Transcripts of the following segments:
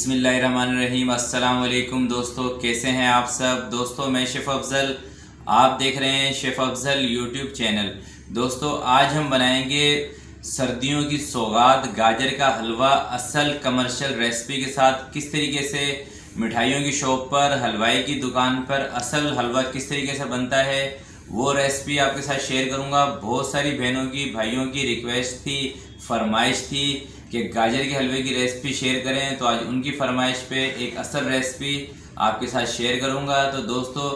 बिस्मिल्लाहिर्रहमानिर्रहीम। अस्सलाम वालेकुम दोस्तों, कैसे हैं आप सब। दोस्तों मैं शेफ़ अफज़ल, आप देख रहे हैं शेफ़ अफज़ल यूट्यूब चैनल। दोस्तों आज हम बनाएंगे सर्दियों की सौगात गाजर का हलवा असल कमर्शियल रेसिपी के साथ। किस तरीके से मिठाइयों की शॉप पर, हलवाई की दुकान पर असल हलवा किस तरीके से बनता है वो रेसिपी आपके साथ शेयर करूंगा। बहुत सारी बहनों की, भाइयों की रिक्वेस्ट थी, फरमाइश थी कि गाजर के हलवे की रेसिपी शेयर करें, तो आज उनकी फरमाइश पे एक असल रेसिपी आपके साथ शेयर करूंगा। तो दोस्तों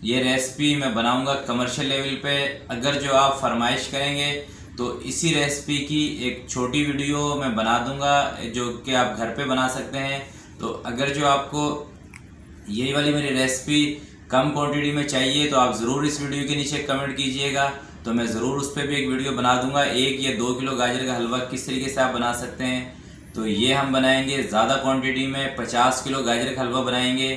ये रेसिपी मैं बनाऊंगा कमर्शियल लेवल पे। अगर जो आप फरमाइश करेंगे तो इसी रेसिपी की एक छोटी वीडियो मैं बना दूंगा जो कि आप घर पे बना सकते हैं। तो अगर जो आपको यही वाली मेरी रेसिपी कम क्वांटिटी में चाहिए तो आप ज़रूर इस वीडियो के नीचे कमेंट कीजिएगा, तो मैं ज़रूर उस पर भी एक वीडियो बना दूंगा। 1 या 2 किलो गाजर का हलवा किस तरीके से आप बना सकते हैं। तो ये हम बनाएंगे ज़्यादा क्वांटिटी में, 50 किलो गाजर का हलवा बनाएंगे।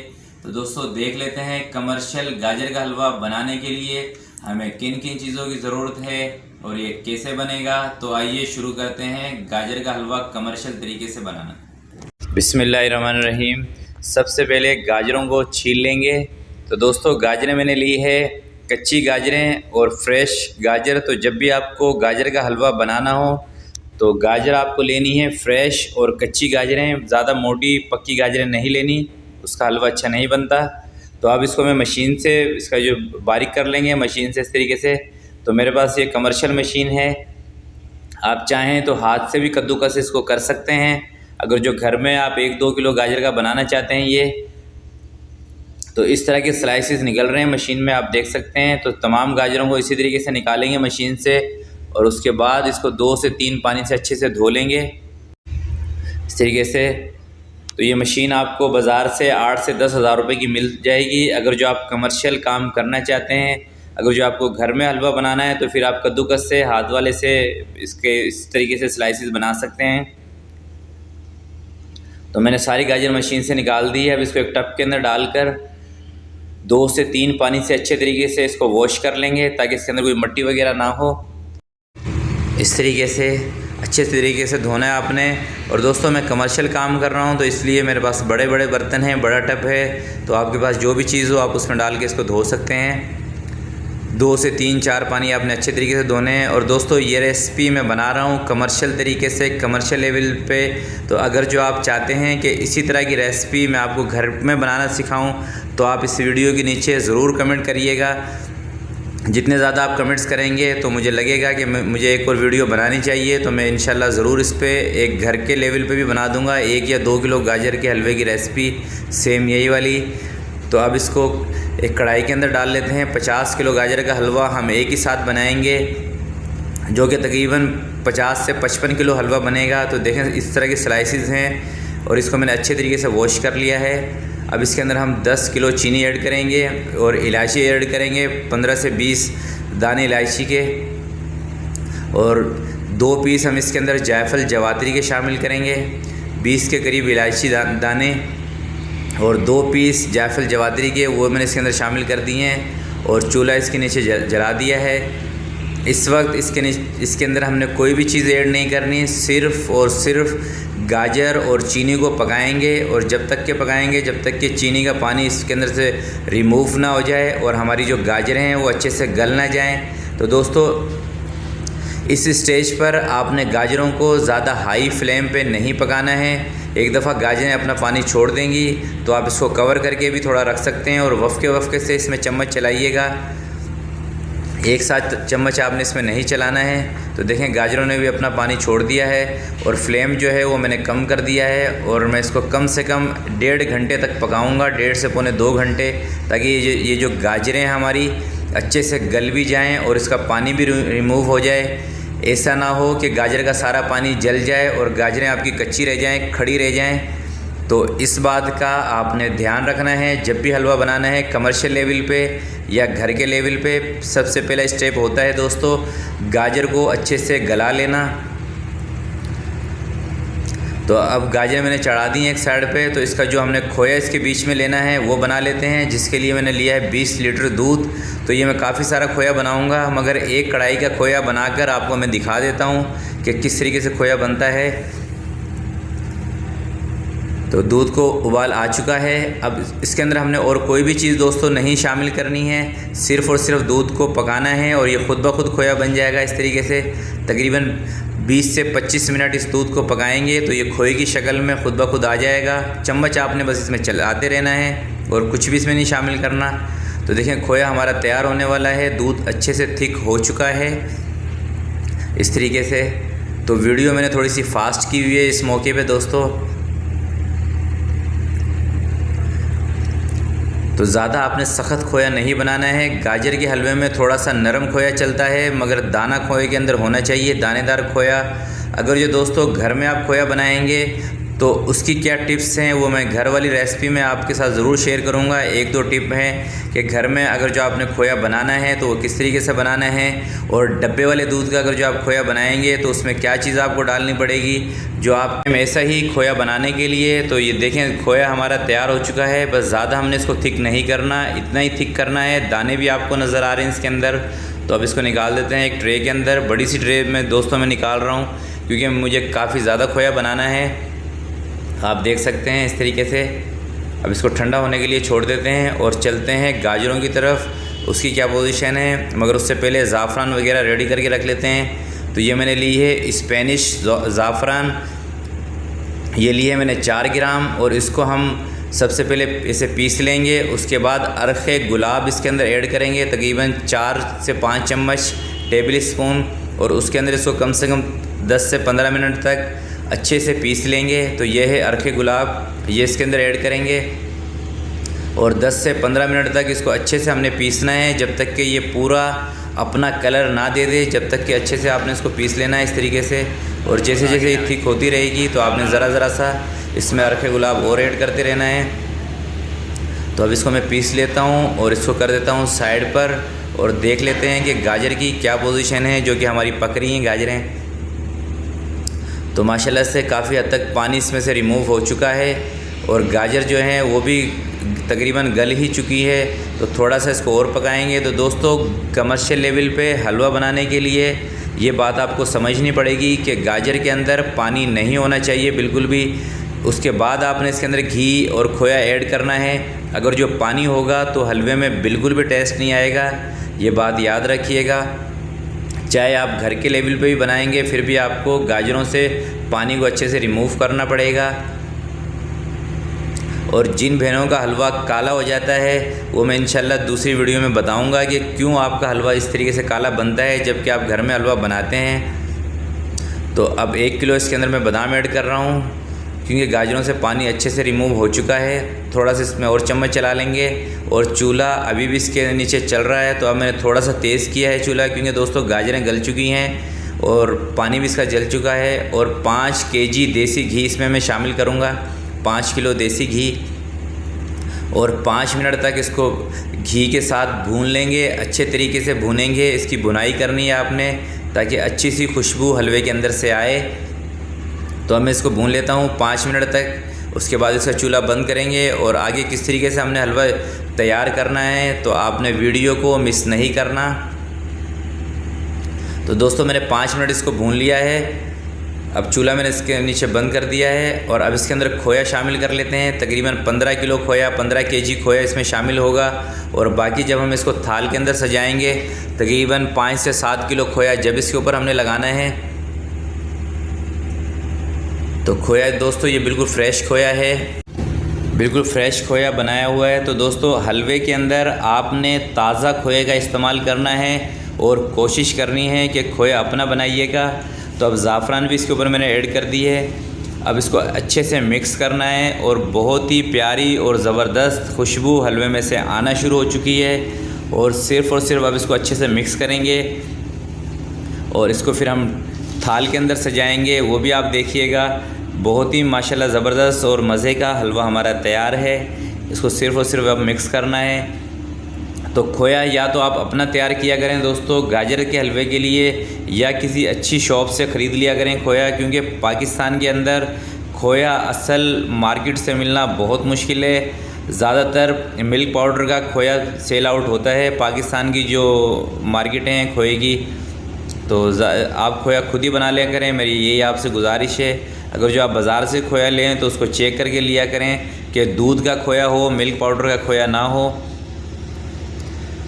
तो दोस्तों देख लेते हैं कमर्शियल गाजर का हलवा बनाने के लिए हमें किन किन चीज़ों की ज़रूरत है और ये कैसे बनेगा। तो आइए शुरू करते हैं गाजर का हलवा कमर्शियल तरीके से बनाना। बिस्मिल्लाहिर्रहमानिर्रहीम। सबसे पहले गाजरों को छील लेंगे। तो दोस्तों गाजरें मैंने ली है, कच्ची गाजरें और फ्रेश गाजर। तो जब भी आपको गाजर का हलवा बनाना हो तो गाजर आपको लेनी है फ्रेश और कच्ची गाजरें। ज़्यादा मोटी पक्की गाजरें नहीं लेनी, उसका हलवा अच्छा नहीं बनता। तो आप इसको मैं मशीन से इसका जो बारीक कर लेंगे मशीन से इस तरीके से। तो मेरे पास ये कमर्शियल मशीन है, आप चाहें तो हाथ से भी कद्दूकस इसको कर सकते हैं। अगर जो घर में आप 1-2 किलो गाजर का बनाना चाहते हैं ये, तो इस तरह के स्लाइसेस निकल रहे हैं मशीन में, आप देख सकते हैं। तो तमाम गाजरों को इसी तरीके से निकालेंगे मशीन से और उसके बाद इसको 2 से 3 पानी से अच्छे से धो लेंगे इस तरीके से। तो ये मशीन आपको बाज़ार से 8 से 10 हज़ार रुपये की मिल जाएगी। अगर जो आप कमर्शियल काम करना चाहते हैं, अगर जो आपको घर में हलवा बनाना है तो फिर आप कद्दूकस से, हाथ वाले से इसके इस तरीके से स्लाइसेस बना सकते हैं। तो मैंने सारी गाजर मशीन से निकाल दी है। अब इसको एक टब के अंदर डालकर 2 से 3 पानी से अच्छे तरीके से इसको वॉश कर लेंगे ताकि इसके अंदर कोई मिट्टी वगैरह ना हो। इस तरीके से अच्छे तरीके से धोना है आपने। और दोस्तों मैं कमर्शियल काम कर रहा हूँ तो इसलिए मेरे पास बड़े बड़े बर्तन हैं, बड़ा टब है। तो आपके पास जो भी चीज़ हो आप उसमें डाल के इसको धो सकते हैं। 2 से 3-4 पानी आपने अच्छे तरीके से धोने हैं। और दोस्तों ये रेसिपी मैं बना रहा हूँ कमर्शियल तरीके से, कमर्शियल लेवल पे। तो अगर जो आप चाहते हैं कि इसी तरह की रेसिपी मैं आपको घर में बनाना सिखाऊं तो आप इस वीडियो के नीचे ज़रूर कमेंट करिएगा। जितने ज़्यादा आप कमेंट्स करेंगे तो मुझे लगेगा कि मुझे एक और वीडियो बनानी चाहिए। तो मैं इंशाल्लाह ज़रूर इस पे एक घर के लेवल पे भी बना दूँगा 1 या 2 किलो गाजर के हलवे की रेसिपी, सेम यही वाली। तो अब इसको एक कढ़ाई के अंदर डाल लेते हैं। 50 किलो गाजर का हलवा हम एक ही साथ बनाएंगे, जो कि तकरीबन 50 से 55 किलो हलवा बनेगा। तो देखें इस तरह के स्लाइसेस हैं और इसको मैंने अच्छे तरीके से वॉश कर लिया है। अब इसके अंदर हम 10 किलो चीनी ऐड करेंगे और इलायची ऐड करेंगे, 15 से 20 दाने इलायची के। और 2 पीस हम इसके अंदर जायफल जवात्री के शामिल करेंगे, 20 के करीब इलायची दाने और 2 पीस जायफल जवात्री के, वो मैंने इसके अंदर शामिल कर दिए हैं। और चूल्हा इसके नीचे जला दिया है। इस वक्त इसके अंदर हमने कोई भी चीज़ ऐड नहीं करनी, सिर्फ़ और सिर्फ गाजर और चीनी को पकाएंगे। और जब तक के पकाएंगे जब तक कि चीनी का पानी इसके अंदर से रिमूव ना हो जाए और हमारी जो गाजरें हैं वो अच्छे से गल ना जाएं। तो दोस्तों इस स्टेज पर आपने गाजरों को ज़्यादा हाई फ्लेम पे नहीं पकाना है। एक दफ़ा गाजरें अपना पानी छोड़ देंगी तो आप इसको कवर करके भी थोड़ा रख सकते हैं और वफ़के से इसमें चम्मच चलाइएगा। एक साथ चम्मच आपने इसमें नहीं चलाना है। तो देखें गाजरों ने भी अपना पानी छोड़ दिया है और फ्लेम जो है वो मैंने कम कर दिया है। और मैं इसको कम से कम 1.5 घंटे तक पकाऊंगा, 1.5 से पौने 2 घंटे, ताकि ये जो गाजरें हमारी अच्छे से गल भी जाएं और इसका पानी भी रिमूव हो जाए। ऐसा ना हो कि गाजर का सारा पानी जल जाए और गाजरें आपकी कच्ची रह जाएं, खड़ी रह जाएं। तो इस बात का आपने ध्यान रखना है जब भी हलवा बनाना है कमर्शियल लेवल पे या घर के लेवल पे। सबसे पहला स्टेप होता है दोस्तों गाजर को अच्छे से गला लेना। तो अब गाजर मैंने चढ़ा दी हैं एक साइड पे। तो इसका जो हमने खोया इसके बीच में लेना है वो बना लेते हैं, जिसके लिए मैंने लिया है 20 लीटर दूध। तो ये मैं काफ़ी सारा खोया बनाऊंगा, मगर एक कढ़ाई का खोया बनाकर आपको मैं दिखा देता हूँ कि किस तरीके से खोया बनता है। तो दूध को उबाल आ चुका है। अब इसके अंदर हमने और कोई भी चीज़ दोस्तों नहीं शामिल करनी है, सिर्फ़ और सिर्फ दूध को पकाना है और ये खुद ब खुद खोया बन जाएगा। इस तरीके से तकरीबन 20 से 25 मिनट इस दूध को पकाएंगे तो ये खोए की शक्ल में खुद ब खुद आ जाएगा। चम्मच आपने बस इसमें चलाते रहना है और कुछ भी इसमें नहीं शामिल करना। तो देखें खोया हमारा तैयार होने वाला है, दूध अच्छे से थिक हो चुका है इस तरीके से। तो वीडियो मैंने थोड़ी सी फास्ट की हुई है इस मौके पे दोस्तों। तो ज़्यादा आपने सख्त खोया नहीं बनाना है। गाजर के हलवे में थोड़ा सा नरम खोया चलता है मगर दाना खोए के अंदर होना चाहिए, दानेदार खोया। अगर जो दोस्तों घर में आप खोया बनाएंगे तो उसकी क्या टिप्स हैं वो मैं घर वाली रेसिपी में आपके साथ ज़रूर शेयर करूंगा। 1-2 टिप हैं कि घर में अगर जो आपने खोया बनाना है तो वो किस तरीके से बनाना है, और डब्बे वाले दूध का अगर जो आप खोया बनाएंगे तो उसमें क्या चीज़ आपको डालनी पड़ेगी जो आप ऐसा ही खोया बनाने के लिए। तो ये देखें खोया हमारा तैयार हो चुका है, बस ज़्यादा हमने इसको थिक नहीं करना, इतना ही थिक करना है। दाने भी आपको नज़र आ रहे हैं इसके अंदर। तो अब इसको निकाल देते हैं एक ट्रे के अंदर। बड़ी सी ट्रे में दोस्तों मैं निकाल रहा हूँ क्योंकि मुझे काफ़ी ज़्यादा खोया बनाना है, आप देख सकते हैं इस तरीके से। अब इसको ठंडा होने के लिए छोड़ देते हैं और चलते हैं गाजरों की तरफ, उसकी क्या पोजीशन है। मगर उससे पहले ज़ाफ़रान वगैरह रेडी करके रख लेते हैं। तो ये मैंने ली है स्पेनिश ज़ाफ़रान, ये ली है मैंने 4 ग्राम और इसको हम सबसे पहले इसे पीस लेंगे। उसके बाद अरखे गुलाब इसके अंदर ऐड करेंगे, तकरीबन 4 से 5 चम्मच टेबल स्पून, और उसके अंदर इसको कम से कम 10 से 15 मिनट तक अच्छे से पीस लेंगे। तो ये है अरखे गुलाब, ये इसके अंदर ऐड करेंगे और 10 से 15 मिनट तक इसको अच्छे से हमने पीसना है जब तक कि ये पूरा अपना कलर ना दे दे, जब तक कि अच्छे से आपने इसको पीस लेना है इस तरीके से। और जैसे जैसे ये थिक होती रहेगी तो आपने ज़रा सा इसमें अरखे गुलाब और ऐड करते रहना है। तो अब इसको मैं पीस लेता हूँ और इसको कर देता हूँ साइड पर, और देख लेते हैं कि गाजर की क्या पोजीशन है जो कि हमारी पक रही हैं गाजरें। तो माशाल्लाह से काफ़ी हद तक पानी इसमें से रिमूव हो चुका है और गाजर जो है वो भी तकरीबन गल ही चुकी है। तो थोड़ा सा इसको और पकाएंगे। तो दोस्तों कमर्शियल लेवल पे हलवा बनाने के लिए ये बात आपको समझनी पड़ेगी कि गाजर के अंदर पानी नहीं होना चाहिए बिल्कुल भी। उसके बाद आपने इसके अंदर घी और खोया ऐड करना है। अगर जो पानी होगा तो हलवे में बिल्कुल भी टेस्ट नहीं आएगा, ये बात याद रखिएगा। चाहे आप घर के लेवल पे भी बनाएंगे फिर भी आपको गाजरों से पानी को अच्छे से रिमूव करना पड़ेगा। और जिन बहनों का हलवा काला हो जाता है वो मैं इंशाल्लाह दूसरी वीडियो में बताऊंगा कि क्यों आपका हलवा इस तरीके से काला बनता है जबकि आप घर में हलवा बनाते हैं। तो अब 1 किलो इसके अंदर मैं बादाम ऐड कर रहा हूँ क्योंकि गाजरों से पानी अच्छे से रिमूव हो चुका है। थोड़ा सा इसमें और चम्मच चला लेंगे। और चूल्हा अभी भी इसके नीचे चल रहा है, तो अब मैंने थोड़ा सा तेज़ किया है चूल्हा क्योंकि दोस्तों गाजरें गल चुकी हैं और पानी भी इसका जल चुका है। और 5 केजी देसी घी इसमें मैं शामिल करूँगा, 5 किलो देसी घी, और 5 मिनट तक इसको घी के साथ भून लेंगे। अच्छे तरीके से भूनेंगे, इसकी भुनाई करनी है आपने ताकि अच्छी सी खुशबू हलवे के अंदर से आए। तो अब मैं इसको भून लेता हूँ 5 मिनट तक। उसके बाद इसका चूल्हा बंद करेंगे और आगे किस तरीके से हमने हलवा तैयार करना है तो आपने वीडियो को मिस नहीं करना। तो दोस्तों मैंने 5 मिनट इसको भून लिया है। अब चूल्हा मैंने इसके नीचे बंद कर दिया है और अब इसके अंदर खोया शामिल कर लेते हैं। तकरीबन 15 किलो खोया, 15 केजी खोया इसमें शामिल होगा। और बाकी जब हम इसको थाल के अंदर सजाएंगे तकरीबन 5 से 7 किलो खोया जब इसके ऊपर हमने लगाना है। तो खोया दोस्तों ये बिल्कुल फ्रेश खोया है, बिल्कुल फ्रेश खोया बनाया हुआ है। तो दोस्तों हलवे के अंदर आपने ताज़ा खोए का इस्तेमाल करना है और कोशिश करनी है कि खोया अपना बनाइएगा। तो अब ज़ाफ़रान भी इसके ऊपर मैंने ऐड कर दी है। अब इसको अच्छे से मिक्स करना है और बहुत ही प्यारी और ज़बरदस्त खुशबू हलवे में से आना शुरू हो चुकी है। और सिर्फ़ अब इसको अच्छे से मिक्स करेंगे और इसको फिर हम थाल के अंदर सजाएंगे, वो भी आप देखिएगा। बहुत ही माशाल्लाह ज़बरदस्त और मज़े का हलवा हमारा तैयार है। इसको सिर्फ़ अब मिक्स करना है। तो खोया या तो आप अपना तैयार किया करें दोस्तों गाजर के हलवे के लिए, या किसी अच्छी शॉप से ख़रीद लिया करें खोया, क्योंकि पाकिस्तान के अंदर खोया असल मार्केट से मिलना बहुत मुश्किल है। ज़्यादातर मिल्क पाउडर का खोया सेल आउट होता है पाकिस्तान की जो मार्केटें हैं खोए की। तो आप खोया खुद ही बना लिया करें, मेरी यही आपसे गुजारिश है। अगर जो आप बाज़ार से खोया लें तो उसको चेक करके लिया करें कि दूध का खोया हो, मिल्क पाउडर का खोया ना हो।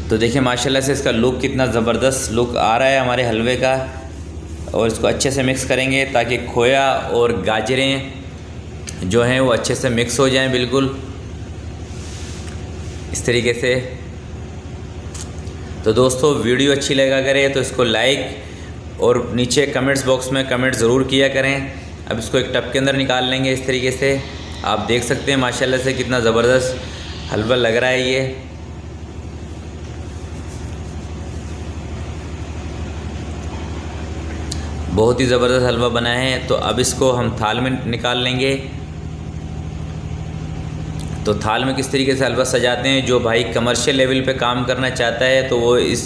तो देखिए माशाल्लाह से इसका लुक कितना ज़बरदस्त लुक आ रहा है हमारे हलवे का। और इसको अच्छे से मिक्स करेंगे ताकि खोया और गाजरें जो हैं वो अच्छे से मिक्स हो जाएं बिल्कुल इस तरीके से। तो दोस्तों वीडियो अच्छी लगा करें तो इसको लाइक और नीचे कमेंट्स बॉक्स में कमेंट ज़रूर किया करें। अब इसको एक टब के अंदर निकाल लेंगे इस तरीके से। आप देख सकते हैं माशाल्लाह से कितना ज़बरदस्त हलवा लग रहा है ये। बहुत ही ज़बरदस्त हलवा बना है। तो अब इसको हम थाल में निकाल लेंगे। तो थाल में किस तरीके से हलवा सजाते हैं, जो भाई कमर्शियल लेवल पे काम करना चाहता है तो वो इस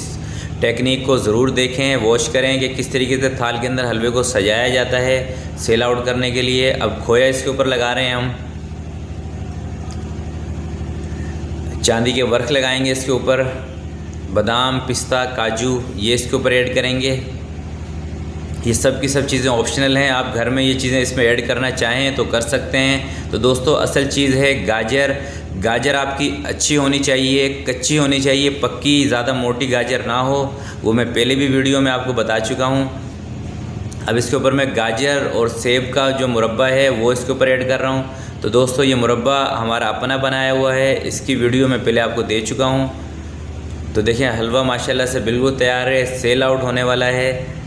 टेक्निक को ज़रूर देखें, वॉच करें कि किस तरीके से थाल के अंदर हलवे को सजाया जाता है सेल आउट करने के लिए। अब खोया इसके ऊपर लगा रहे हैं हम, चांदी के वर्क लगाएंगे इसके ऊपर, बादाम पिस्ता काजू ये इसके ऊपर ऐड करेंगे। ये सब की सब चीज़ें ऑप्शनल हैं, आप घर में ये चीज़ें इसमें ऐड करना चाहें तो कर सकते हैं। तो दोस्तों असल चीज़ है गाजर। गाजर आपकी अच्छी होनी चाहिए, कच्ची होनी चाहिए, पक्की ज़्यादा मोटी गाजर ना हो। वो मैं पहले भी वीडियो में आपको बता चुका हूँ। अब इसके ऊपर मैं गाजर और सेब का जो मुरब्बा है वो इसके ऊपर ऐड कर रहा हूँ। तो दोस्तों ये मुरब्बा हमारा अपना बनाया हुआ है, इसकी वीडियो मैं पहले आपको दे चुका हूँ। तो देखिए हलवा माशाल्लाह से बिल्कुल तैयार है, सेल आउट होने वाला है,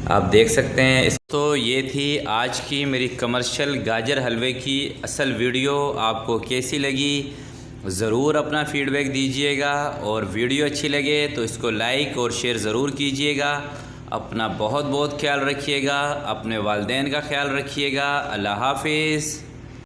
आप देख सकते हैं। तो ये थी आज की मेरी कमर्शियल गाजर हलवे की असल वीडियो। आपको कैसी लगी ज़रूर अपना फ़ीडबैक दीजिएगा, और वीडियो अच्छी लगे तो इसको लाइक और शेयर ज़रूर कीजिएगा। अपना बहुत बहुत ख्याल रखिएगा, अपने वालिदैन का ख्याल रखिएगा। अल्लाह हाफिज़।